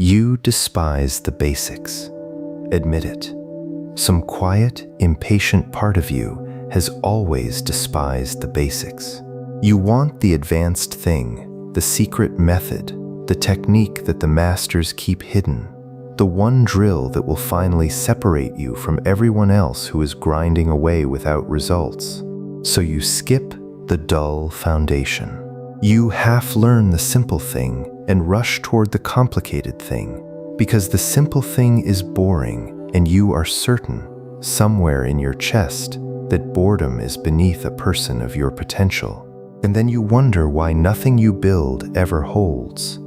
You despise the basics. Admit it. Some quiet, impatient part of you has always despised the basics. You want the advanced thing, the secret method, the technique that the masters keep hidden, the one drill that will finally separate you from everyone else who is grinding away without results. So you skip the dull foundation. You half learn the simple thing and rush toward the complicated thing, because the simple thing is boring and you are certain, somewhere in your chest, that boredom is beneath a person of your potential. And then you wonder why nothing you build ever holds.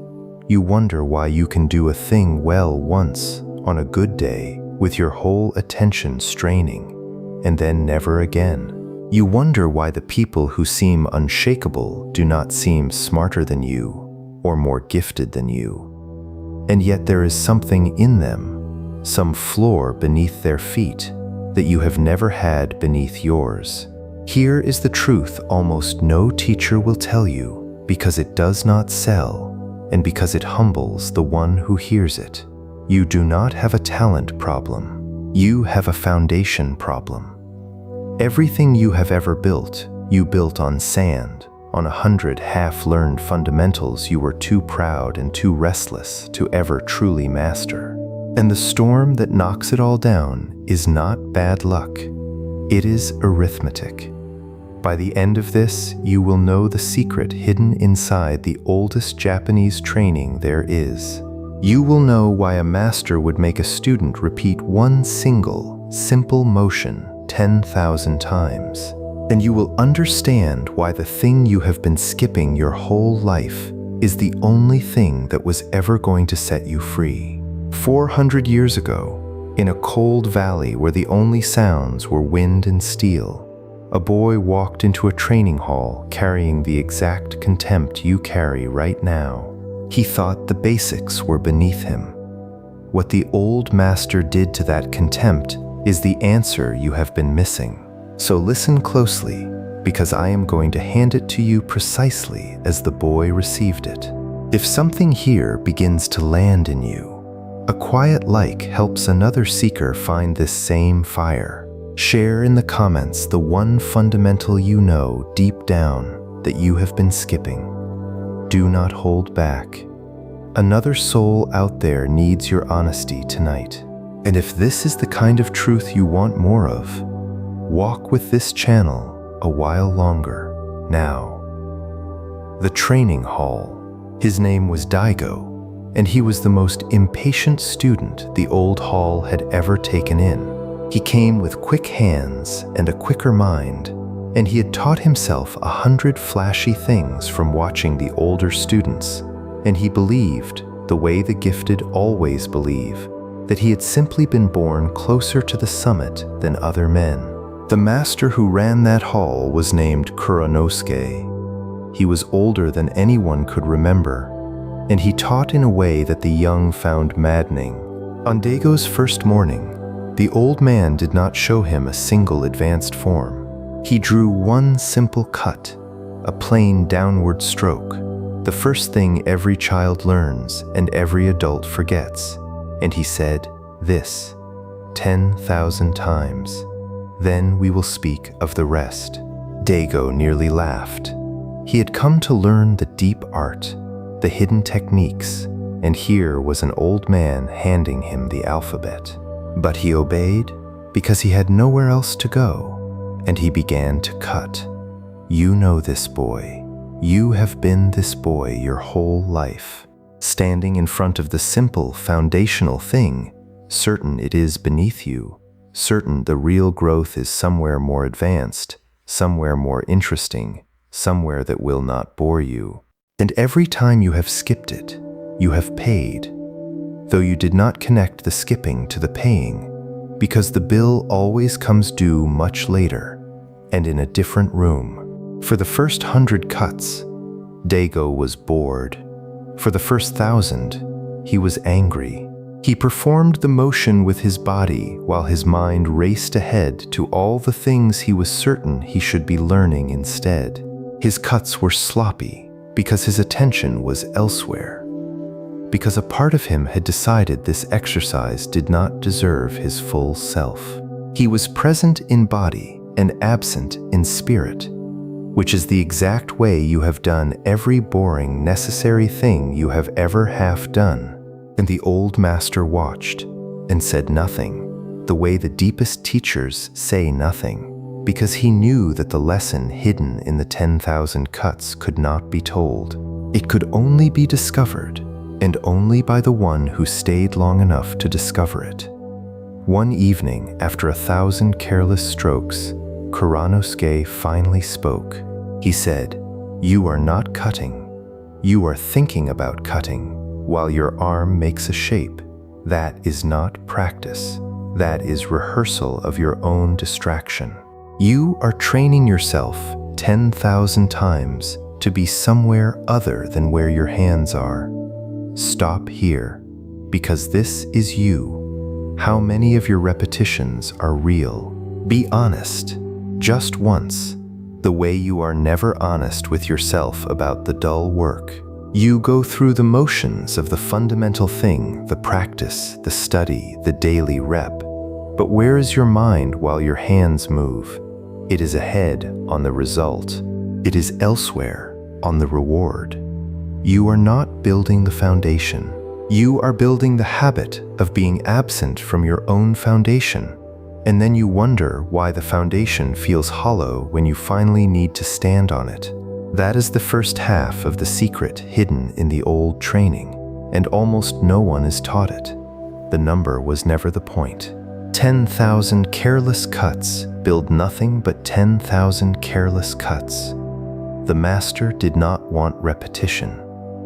You wonder why you can do a thing well once, on a good day, with your whole attention straining, and then never again. You wonder why the people who seem unshakable do not seem smarter than you, or more gifted than you. And yet there is something in them, some floor beneath their feet, that you have never had beneath yours. Here is the truth almost no teacher will tell you, because it does not sell, and because it humbles the one who hears it. You do not have a talent problem. You have a foundation problem. Everything you have ever built, you built on sand, on 100 half-learned fundamentals you were too proud and too restless to ever truly master. And the storm that knocks it all down is not bad luck. It is arithmetic. By the end of this, you will know the secret hidden inside the oldest Japanese training there is. You will know why a master would make a student repeat one single, simple motion 10,000 times. And you will understand why the thing you have been skipping your whole life is the only thing that was ever going to set you free. 400 years ago, in a cold valley where the only sounds were wind and steel, a boy walked into a training hall carrying the exact contempt you carry right now. He thought the basics were beneath him. What the old master did to that contempt is the answer you have been missing. So listen closely, because I am going to hand it to you precisely as the boy received it. If something here begins to land in you, a quiet like helps another seeker find this same fire. Share in the comments the one fundamental you know deep down that you have been skipping. Do not hold back. Another soul out there needs your honesty tonight. And if this is the kind of truth you want more of, walk with this channel a while longer now. The training hall. His name was Daigo, and he was the most impatient student the old hall had ever taken in. He came with quick hands and a quicker mind, and he had taught himself 100 flashy things from watching the older students, and he believed, the way the gifted always believe, that he had simply been born closer to the summit than other men. The master who ran that hall was named Kuranosuke. He was older than anyone could remember, and he taught in a way that the young found maddening. On Daigo's first morning, the old man did not show him a single advanced form. He drew one simple cut, a plain downward stroke, the first thing every child learns and every adult forgets. And he said, "This, 10,000 times. Then we will speak of the rest." Daigo nearly laughed. He had come to learn the deep art, the hidden techniques, and here was an old man handing him the alphabet. But he obeyed because he had nowhere else to go, and he began to cut. You know this boy. You have been this boy your whole life, standing in front of the simple foundational thing, certain it is beneath you, certain the real growth is somewhere more advanced, somewhere more interesting, somewhere that will not bore you. And every time you have skipped it, you have paid, though you did not connect the skipping to the paying, because the bill always comes due much later, and in a different room. For the first 100 cuts, Daigo was bored. For the first 1,000, he was angry. He performed the motion with his body while his mind raced ahead to all the things he was certain he should be learning instead. His cuts were sloppy because his attention was elsewhere. because a part of him had decided this exercise did not deserve his full self. He was present in body and absent in spirit, which is the exact way you have done every boring, necessary thing you have ever half done. And the old master watched and said nothing, the way the deepest teachers say nothing, because he knew that the lesson hidden in the 10,000 cuts could not be told. It could only be discovered, and only by the one who stayed long enough to discover it. One evening, after 1,000 careless strokes, Kuranosuke finally spoke. He said, "You are not cutting. You are thinking about cutting while your arm makes a shape. That is not practice. That is rehearsal of your own distraction. You are training yourself 10,000 times to be somewhere other than where your hands are. Stop here, because this is you. How many of your repetitions are real? Be honest, just once, the way you are never honest with yourself about the dull work. You go through the motions of the fundamental thing, the practice, the study, the daily rep. But where is your mind while your hands move? It is ahead on the result. It is elsewhere on the reward. You are not building the foundation. You are building the habit of being absent from your own foundation. And then you wonder why the foundation feels hollow when you finally need to stand on it. That is the first half of the secret hidden in the old training, and almost no one is taught it. The number was never the point. 10,000 careless cuts build nothing but 10,000 careless cuts. The master did not want repetition.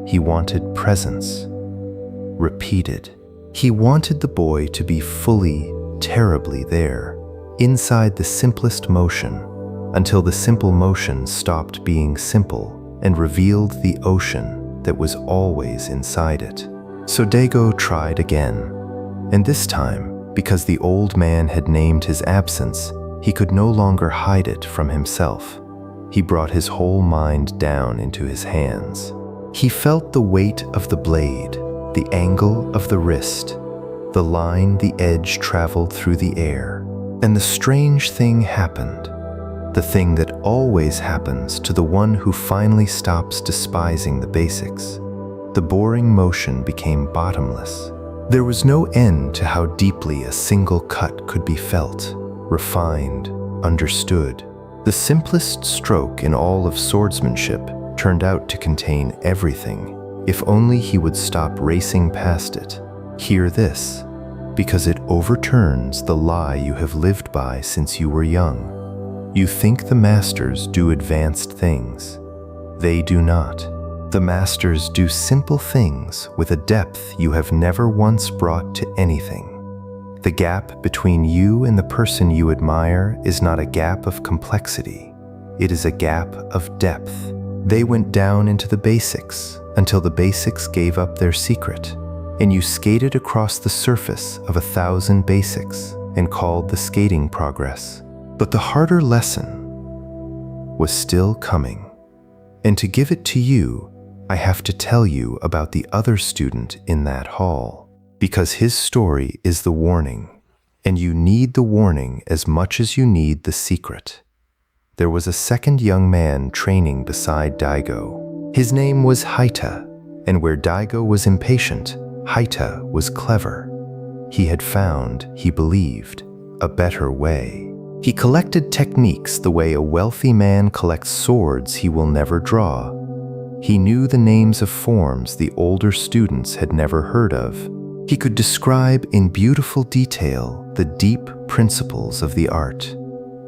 He wanted presence. Repeated. He wanted the boy to be fully, terribly there, inside the simplest motion, until the simple motion stopped being simple and revealed the ocean that was always inside it. So Daigo tried again, and this time, because the old man had named his absence, he could no longer hide it from himself. He brought his whole mind down into his hands. He felt the weight of the blade, the angle of the wrist, the line the edge traveled through the air, and the strange thing happened. The thing that always happens to the one who finally stops despising the basics. The boring motion became bottomless. There was no end to how deeply a single cut could be felt, refined, understood. The simplest stroke in all of swordsmanship turned out to contain everything, if only he would stop racing past it. Hear this, because it overturns the lie you have lived by since you were young. You think the masters do advanced things. They do not. The masters do simple things with a depth you have never once brought to anything. The gap between you and the person you admire is not a gap of complexity. It is a gap of depth. They went down into the basics until the basics gave up their secret, and you skated across the surface of 1,000 basics and called the skating progress. But the harder lesson was still coming. And to give it to you, I have to tell you about the other student in that hall, because his story is the warning, and you need the warning as much as you need the secret. There was a second young man training beside Daigo. His name was Haita, and where Daigo was impatient, Haita was clever. He had found, he believed, a better way. He collected techniques the way a wealthy man collects swords he will never draw. He knew the names of forms the older students had never heard of. He could describe in beautiful detail the deep principles of the art.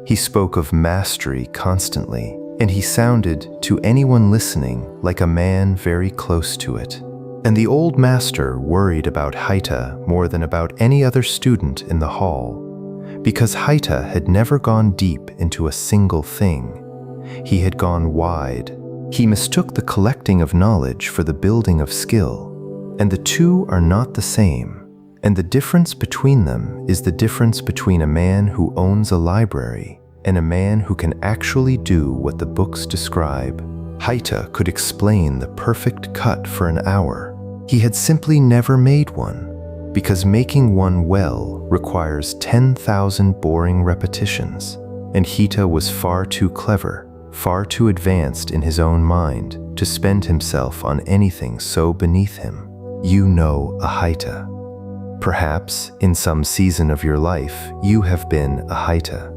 He spoke of mastery constantly, and he sounded, to anyone listening, like a man very close to it. And the old master worried about Haita more than about any other student in the hall, because Haita had never gone deep into a single thing. He had gone wide. He mistook the collecting of knowledge for the building of skill, and the two are not the same, and the difference between them is the difference between a man who owns a library and a man who can actually do what the books describe. Haita could explain the perfect cut for an hour, He had simply never made one, because making one well requires 10,000 boring repetitions, and Hita was far too clever, far too advanced in his own mind to spend himself on anything so beneath him. You know a Hita. Perhaps in some season of your life you have been a Hita.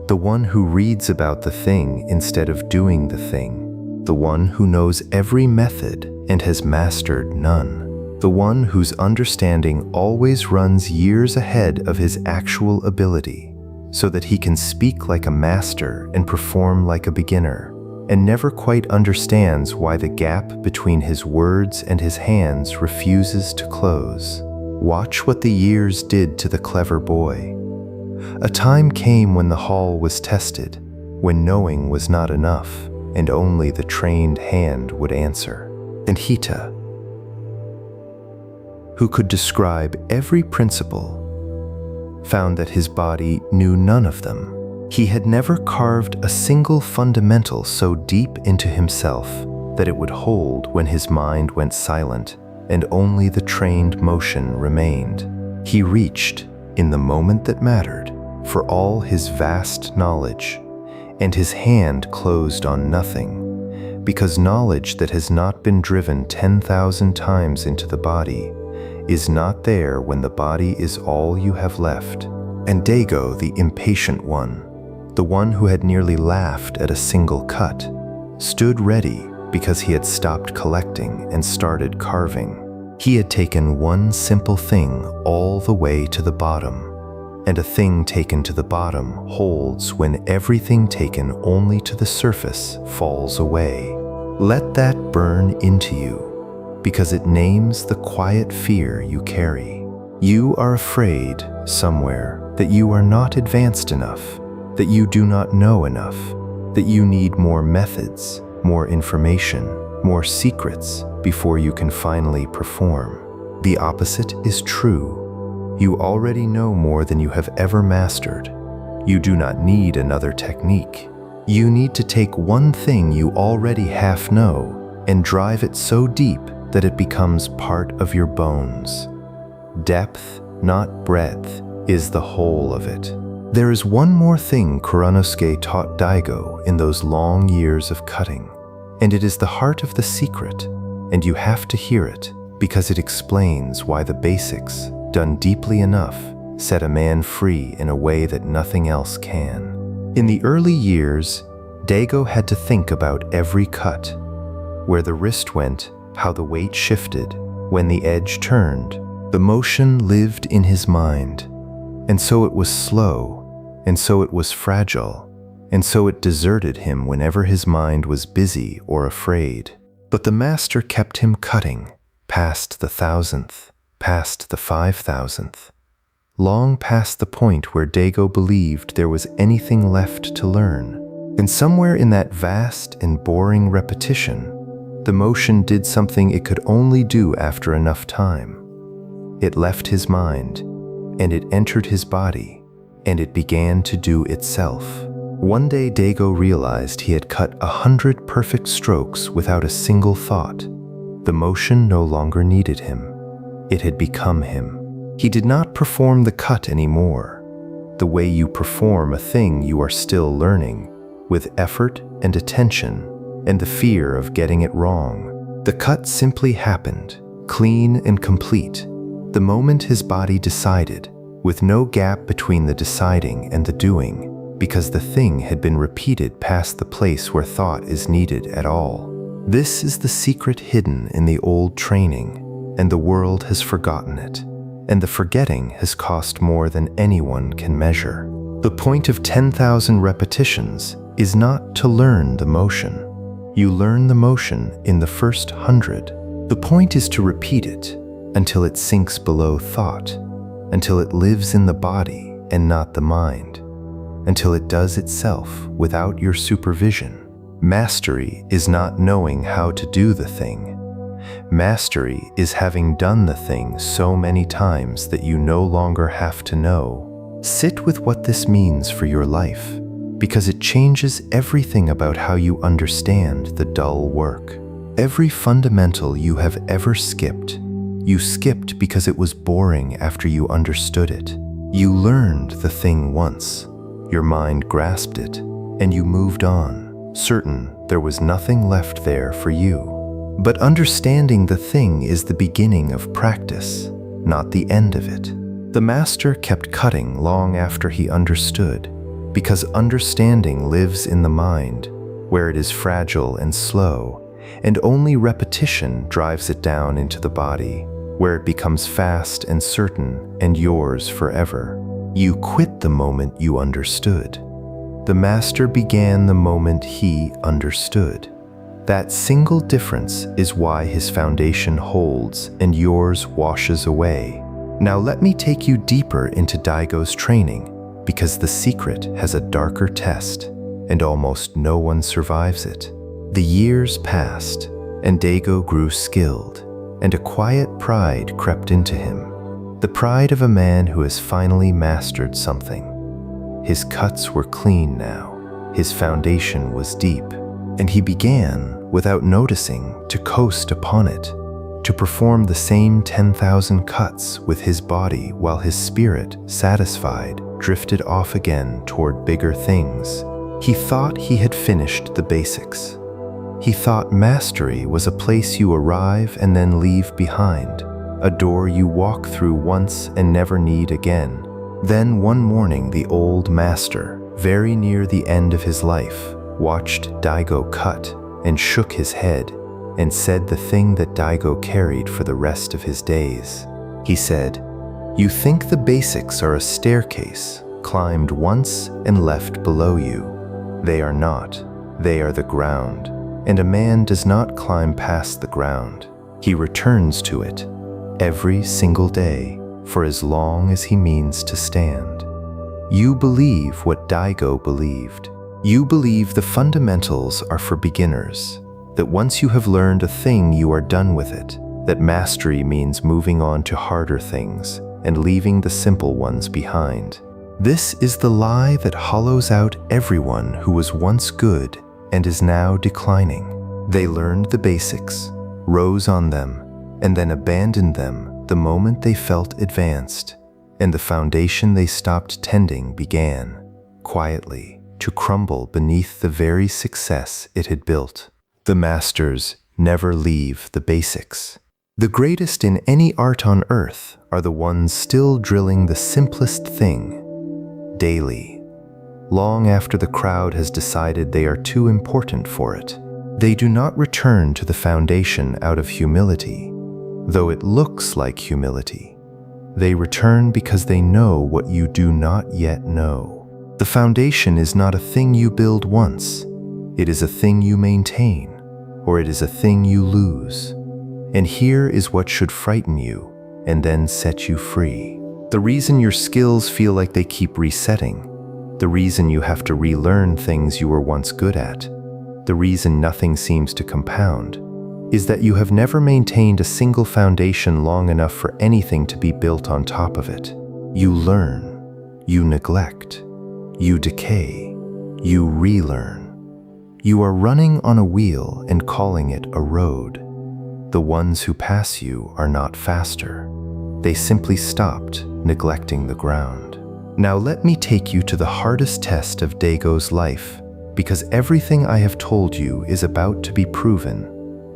The one who reads about the thing instead of doing the thing. The one who knows every method and has mastered none. The one whose understanding always runs years ahead of his actual ability, so that he can speak like a master and perform like a beginner, and never quite understands why the gap between his words and his hands refuses to close. Watch what the years did to the clever boy. A time came when the hall was tested, when knowing was not enough, and only the trained hand would answer. And Hita, who could describe every principle, found that his body knew none of them. He had never carved a single fundamental so deep into himself that it would hold when his mind went silent and only the trained motion remained. He reached, in the moment that mattered, for all his vast knowledge, and his hand closed on nothing, because knowledge that has not been driven 10,000 times into the body is not there when the body is all you have left. And Dago, the impatient one, the one who had nearly laughed at a single cut, stood ready because he had stopped collecting and started carving. He had taken one simple thing all the way to the bottom, and a thing taken to the bottom holds when everything taken only to the surface falls away. Let that burn into you, because it names the quiet fear you carry. You are afraid, somewhere, that you are not advanced enough, that you do not know enough, that you need more methods, more information, more secrets before you can finally perform. The opposite is true. You already know more than you have ever mastered. You do not need another technique. You need to take one thing you already half know and drive it so deep that it becomes part of your bones. Depth, not breadth, is the whole of it. There is one more thing Kuranosuke taught Daigo in those long years of cutting, and it is the heart of the secret, and you have to hear it because it explains why the basics, done deeply enough, set a man free in a way that nothing else can. In the early years, Daigo had to think about every cut, where the wrist went, how the weight shifted, when the edge turned. The motion lived in his mind, and so it was slow, and so it was fragile, and so it deserted him whenever his mind was busy or afraid. But the master kept him cutting, past the 1,000th, past the 5,000th, long past the point where Daigo believed there was anything left to learn. And somewhere in that vast and boring repetition, the motion did something it could only do after enough time. It left his mind, and it entered his body, and it began to do itself. One day Daigo realized he had cut 100 perfect strokes without a single thought. The motion no longer needed him. It had become him. He did not perform the cut anymore. The way you perform a thing you are still learning, with effort and attention, and the fear of getting it wrong. The cut simply happened, clean and complete, the moment his body decided, with no gap between the deciding and the doing, because the thing had been repeated past the place where thought is needed at all. This is the secret hidden in the old training, and the world has forgotten it, and the forgetting has cost more than anyone can measure. The point of 10,000 repetitions is not to learn the motion. You learn the motion in the first 100. The point is to repeat it until it sinks below thought, until it lives in the body and not the mind, until it does itself without your supervision. Mastery is not knowing how to do the thing. Mastery is having done the thing so many times that you no longer have to know. Sit with what this means for your life, because it changes everything about how you understand the dull work. Every fundamental you have ever skipped, you skipped because it was boring after you understood it. You learned the thing once, your mind grasped it, and you moved on, certain there was nothing left there for you. But understanding the thing is the beginning of practice, not the end of it. The master kept cutting long after he understood, because understanding lives in the mind, where it is fragile and slow, and only repetition drives it down into the body, where it becomes fast and certain and yours forever. You quit the moment you understood. The master began the moment he understood. That single difference is why his foundation holds and yours washes away. Now let me take you deeper into Daigo's training, because the secret has a darker test, and almost no one survives it. The years passed, and Daigo grew skilled, and a quiet pride crept into him, the pride of a man who has finally mastered something. His cuts were clean now, his foundation was deep, and he began, without noticing, to coast upon it, to perform the same 10,000 cuts with his body while his spirit, satisfied, drifted off again toward bigger things. He thought he had finished the basics. He thought mastery was a place you arrive and then leave behind, a door you walk through once and never need again. Then one morning the old master, very near the end of his life, watched Daigo cut and shook his head and said the thing that Daigo carried for the rest of his days. He said, "You think the basics are a staircase, climbed once and left below you. They are not. They are the ground. And a man does not climb past the ground. He returns to it every single day for as long as he means to stand." You believe what Daigo believed. You believe the fundamentals are for beginners, that once you have learned a thing you are done with it, that mastery means moving on to harder things and leaving the simple ones behind. This is the lie that hollows out everyone who was once good and is now declining. They learned the basics, rose on them, and then abandoned them the moment they felt advanced, and the foundation they stopped tending began, quietly, to crumble beneath the very success it had built. The masters never leave the basics. The greatest in any art on earth are the ones still drilling the simplest thing, daily, long after the crowd has decided they are too important for it. They do not return to the foundation out of humility, though it looks like humility. They return because they know what you do not yet know. The foundation is not a thing you build once. It is a thing you maintain, or it is a thing you lose. And here is what should frighten you and then set you free. The reason your skills feel like they keep resetting, the reason you have to relearn things you were once good at, the reason nothing seems to compound, is that you have never maintained a single foundation long enough for anything to be built on top of it. You learn, you neglect, you decay, you relearn. You are running on a wheel and calling it a road. The ones who pass you are not faster. They simply stopped neglecting the ground. Now let me take you to the hardest test of Daigo's life, because everything I have told you is about to be proven,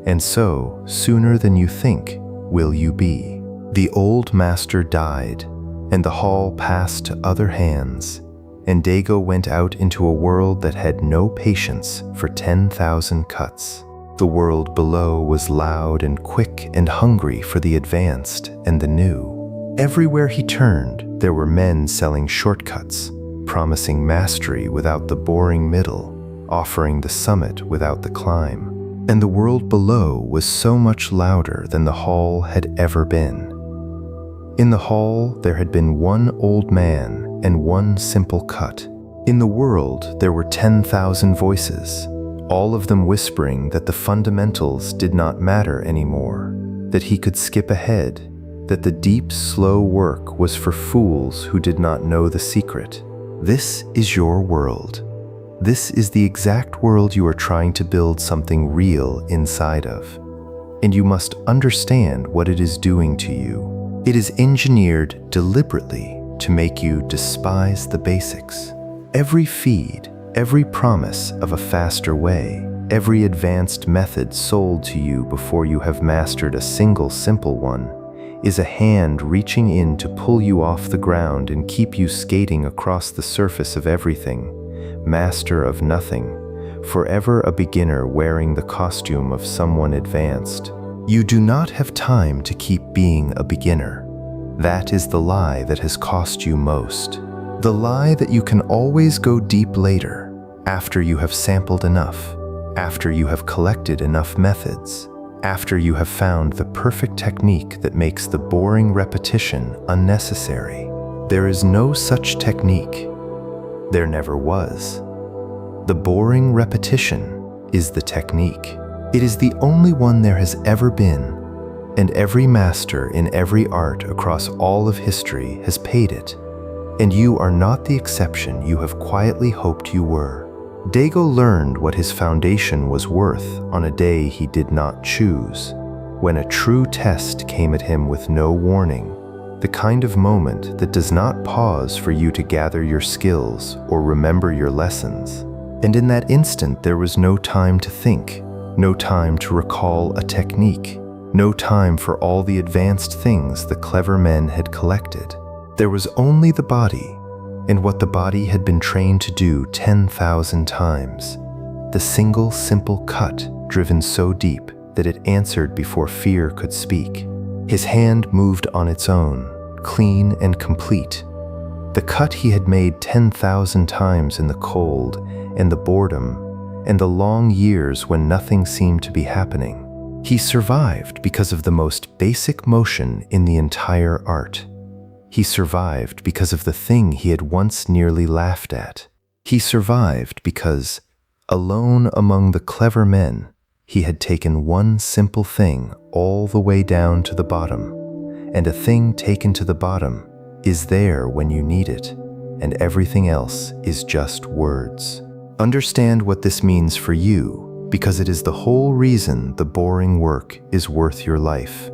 and so, sooner than you think, will you be. The old master died, and the hall passed to other hands, and Daigo went out into a world that had no patience for 10,000 cuts. The world below was loud and quick and hungry for the advanced and the new. Everywhere he turned, there were men selling shortcuts, promising mastery without the boring middle, offering the summit without the climb. And the world below was so much louder than the hall had ever been. In the hall, there had been one old man and one simple cut. In the world, there were 10,000 voices, all of them whispering that the fundamentals did not matter anymore, that he could skip ahead, that the deep, slow work was for fools who did not know the secret. This is your world. This is the exact world you are trying to build something real inside of. And you must understand what it is doing to you. It is engineered deliberately to make you despise the basics. Every feed, every promise of a faster way, every advanced method sold to you before you have mastered a single simple one, is a hand reaching in to pull you off the ground and keep you skating across the surface of everything, master of nothing, forever a beginner wearing the costume of someone advanced. You do not have time to keep being a beginner. That is the lie that has cost you most. The lie that you can always go deep later, after you have sampled enough, after you have collected enough methods, after you have found the perfect technique that makes the boring repetition unnecessary. There is no such technique. There never was. The boring repetition is the technique. It is the only one there has ever been, and every master in every art across all of history has paid it. And you are not the exception you have quietly hoped you were. Dago learned what his foundation was worth on a day he did not choose, when a true test came at him with no warning, the kind of moment that does not pause for you to gather your skills or remember your lessons. And in that instant there was no time to think, no time to recall a technique, no time for all the advanced things the clever men had collected. There was only the body, and what the body had been trained to do 10,000 times. The single simple cut driven so deep that it answered before fear could speak. His hand moved on its own, clean and complete. The cut he had made 10,000 times in the cold and the boredom and the long years when nothing seemed to be happening. He survived because of the most basic motion in the entire art. He survived because of the thing he had once nearly laughed at. He survived because, alone among the clever men, he had taken one simple thing all the way down to the bottom. And a thing taken to the bottom is there when you need it, and everything else is just words. Understand what this means for you, because it is the whole reason the boring work is worth your life.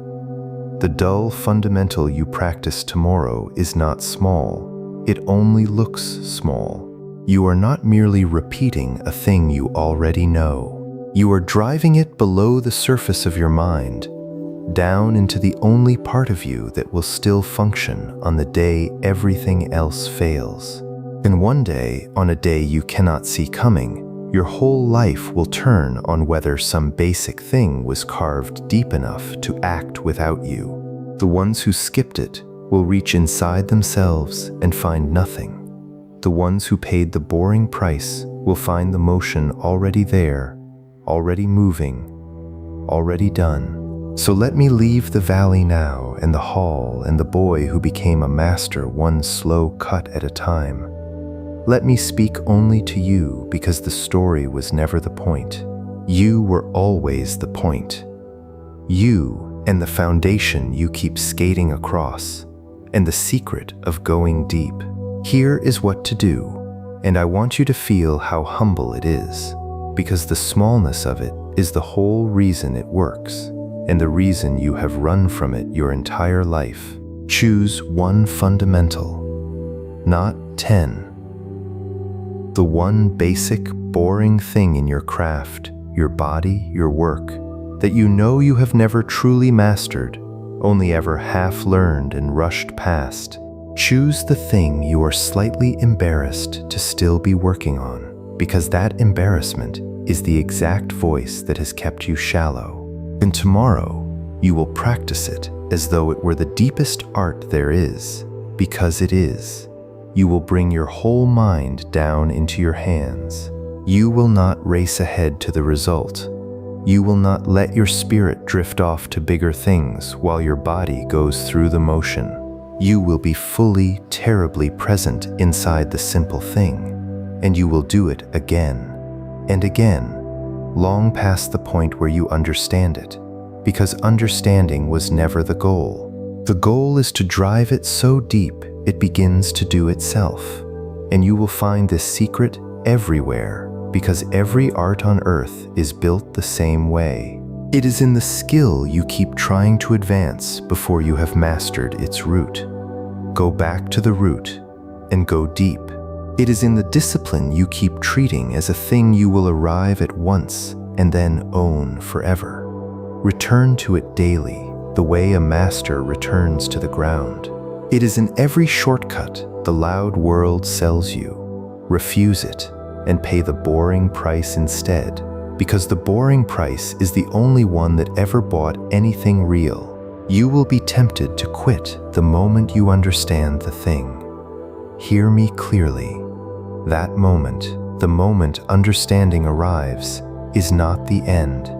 The dull fundamental you practice tomorrow is not small. It only looks small. You are not merely repeating a thing you already know. You are driving it below the surface of your mind, down into the only part of you that will still function on the day everything else fails. And one day, on a day you cannot see coming, your whole life will turn on whether some basic thing was carved deep enough to act without you. The ones who skipped it will reach inside themselves and find nothing. The ones who paid the boring price will find the motion already there, already moving, already done. So let me leave the valley now and the hall and the boy who became a master one slow cut at a time. Let me speak only to you because the story was never the point. You were always the point. You and the foundation you keep skating across, and the secret of going deep. Here is what to do, and I want you to feel how humble it is, because the smallness of it is the whole reason it works, and the reason you have run from it your entire life. Choose one fundamental, not 10. The one basic, boring thing in your craft, your body, your work, that you know you have never truly mastered, only ever half learned and rushed past. Choose the thing you are slightly embarrassed to still be working on, because that embarrassment is the exact voice that has kept you shallow. And tomorrow, you will practice it as though it were the deepest art there is, because it is. You will bring your whole mind down into your hands. You will not race ahead to the result. You will not let your spirit drift off to bigger things while your body goes through the motion. You will be fully, terribly present inside the simple thing, and you will do it again and again, long past the point where you understand it, because understanding was never the goal. The goal is to drive it so deep it begins to do itself, and you will find this secret everywhere, because every art on earth is built the same way. It is in the skill you keep trying to advance before you have mastered its root. Go back to the root and go deep. It is in the discipline you keep treating as a thing you will arrive at once and then own forever. Return to it daily, the way a master returns to the ground. It is in every shortcut the loud world sells you. Refuse it and pay the boring price instead, because the boring price is the only one that ever bought anything real. You will be tempted to quit the moment you understand the thing. Hear me clearly. That moment, the moment understanding arrives, is not the end.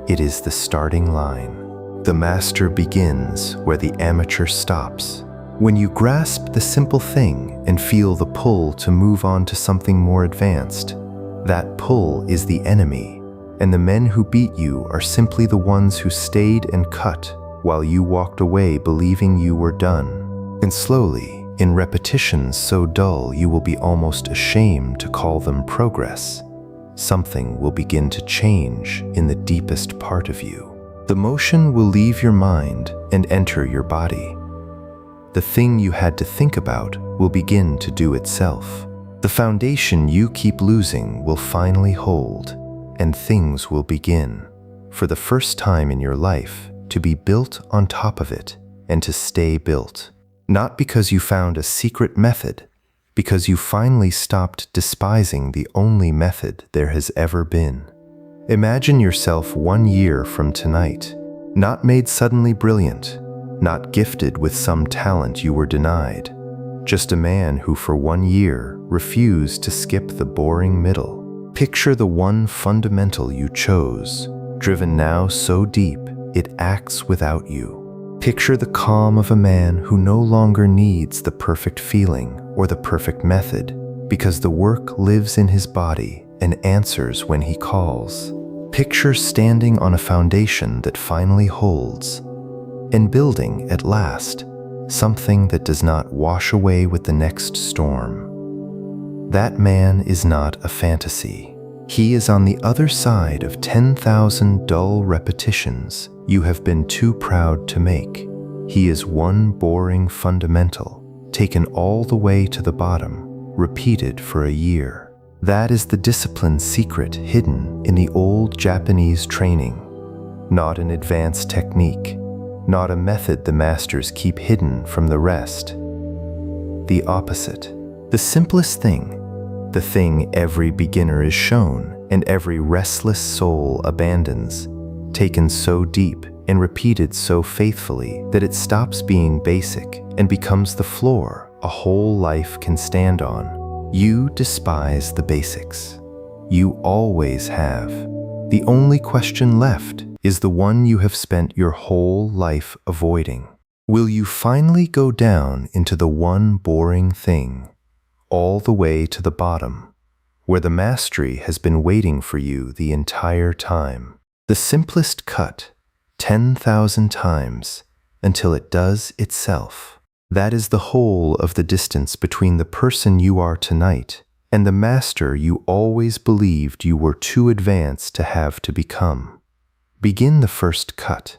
It is the starting line. The master begins where the amateur stops. When you grasp the simple thing and feel the pull to move on to something more advanced, that pull is the enemy, and the men who beat you are simply the ones who stayed and cut while you walked away believing you were done. And slowly, in repetitions so dull you will be almost ashamed to call them progress, something will begin to change in the deepest part of you. The motion will leave your mind and enter your body. The thing you had to think about will begin to do itself. The foundation you keep losing will finally hold, and things will begin, for the first time in your life, to be built on top of it and to stay built. Not because you found a secret method, because you finally stopped despising the only method there has ever been. Imagine yourself 1 year from tonight, not made suddenly brilliant, not gifted with some talent you were denied, just a man who for 1 year refused to skip the boring middle. Picture the one fundamental you chose, driven now so deep it acts without you. Picture the calm of a man who no longer needs the perfect feeling or the perfect method, because the work lives in his body and answers when he calls. Picture standing on a foundation that finally holds, and building, at last, something that does not wash away with the next storm. That man is not a fantasy. He is on the other side of 10,000 dull repetitions you have been too proud to make. He is one boring fundamental, taken all the way to the bottom, repeated for a year. That is the discipline secret hidden in the old Japanese training. Not an advanced technique, not a method the masters keep hidden from the rest. The opposite. The simplest thing, the thing every beginner is shown and every restless soul abandons, taken so deep and repeated so faithfully that it stops being basic and becomes the floor a whole life can stand on. You despise the basics. You always have. The only question left is the one you have spent your whole life avoiding. Will you finally go down into the one boring thing, all the way to the bottom, where the mastery has been waiting for you the entire time? The simplest cut, 10,000 times, until it does itself. That is the whole of the distance between the person you are tonight and the master you always believed you were too advanced to have to become. Begin the first cut.